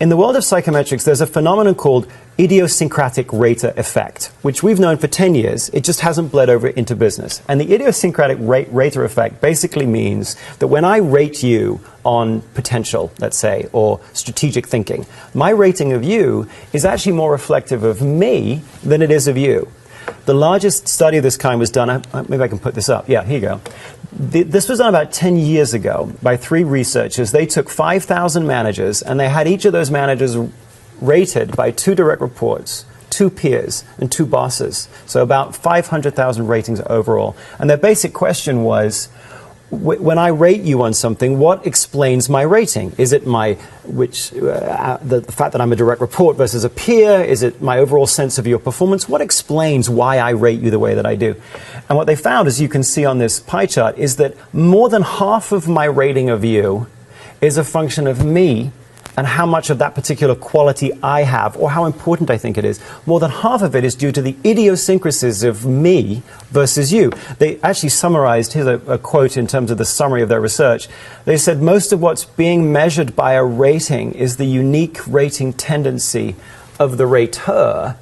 In the world of psychometrics, there's a phenomenon called idiosyncratic rater effect, which we've known for 10 years. It just hasn't bled over into business. And the idiosyncratic rater effect basically means that when I rate you on potential, let's say, or strategic thinking, my rating of you is actually more reflective of me than it is of you. The largest study of this kind was done, maybe I can put this up. Yeah, here you go. This was done about 10 years ago by 3 researchers. They took 5,000 managers, and they had each of those managers rated by 2 direct reports, 2 peers, and 2 bosses. So about 500,000 ratings overall. And their basic question was, when I rate you on something, what explains my rating? Is it the fact that I'm a direct report versus a peer? Is it my overall sense of your performance? What explains why I rate you the way that I do? And what they found, as you can see on this pie chart, is that more than half of my rating of you is a function of me and how much of that particular quality I have, or how important I think it is. More than half of it is due to the idiosyncrasies of me versus you. They actually summarized, here's a quote in terms of the summary of their research. They said, most of what's being measured by a rating is the unique rating tendency of the rater.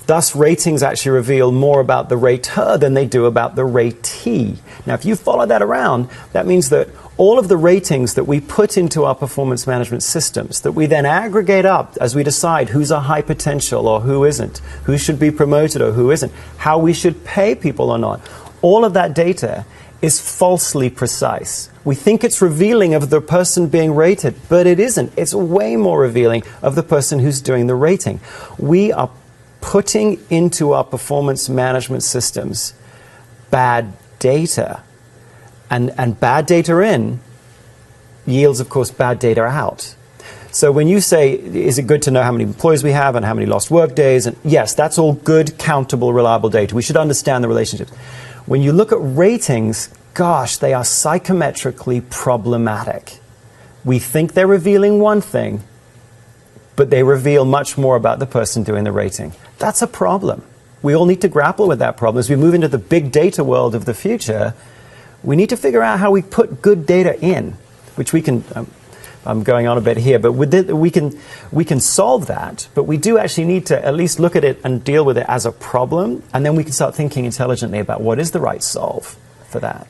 Thus, ratings actually reveal more about the rater than they do about the ratee. Now, if you follow that around, that means that all of the ratings that we put into our performance management systems, that we then aggregate up as we decide who's a high potential or who isn't, who should be promoted or who isn't, how we should pay people or not, all of that data is falsely precise. We think it's revealing of the person being rated, but it isn't. It's way more revealing of the person who's doing the rating. We are putting into our performance management systems bad data. And bad data in yields, of course, bad data out. So when you say, is it good to know how many employees we have and how many lost work days? And yes, that's all good, countable, reliable data. We should understand the relationships. When you look at ratings, gosh, they are psychometrically problematic. We think they're revealing one thing, but they reveal much more about the person doing the rating. That's a problem. We all need to grapple with that problem. As we move into the big data world of the future, we need to figure out how we put good data in, which we can, I'm going on a bit here, but we can solve that, but we do actually need to at least look at it and deal with it as a problem, and then we can start thinking intelligently about what is the right solve for that.